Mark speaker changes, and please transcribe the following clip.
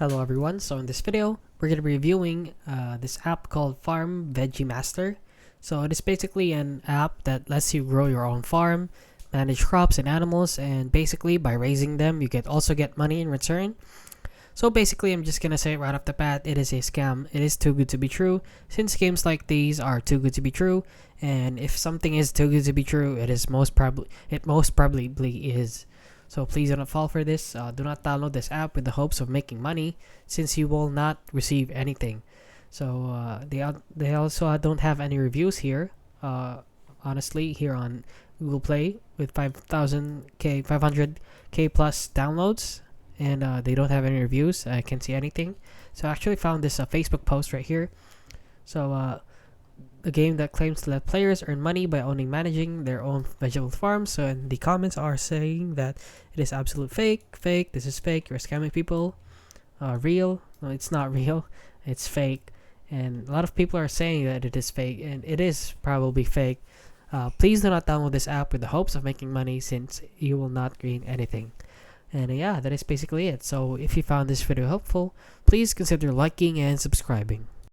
Speaker 1: Hello everyone, so in this video, we're going to be reviewing this app called Vege. So it is basically an app that lets you grow your own farm, manage crops and animals, and basically by raising them, you also get money in return. So basically, I'm just going to say right off the bat, it is a scam. It is too good to be true, since games like these are too good to be true, and if something is too good to be true, it most probably is. So please do not fall for this. Do not download this app with the hopes of making money, since you will not receive anything. So they also don't have any reviews here. Honestly, here on Google Play with 500k plus downloads, and they don't have any reviews. I can't see anything. So I actually found this Facebook post right here. So a game that claims to let players earn money by owning managing their own vegetable farms. So and the comments are saying that it is absolute fake, this is fake, you're scamming people. Real? No, it's not real, it's fake. And a lot of people are saying that it is fake, and it is probably fake. Please do not download this app with the hopes of making money, since you will not gain anything. And yeah, that is basically it. So if you found this video helpful, please consider liking and subscribing.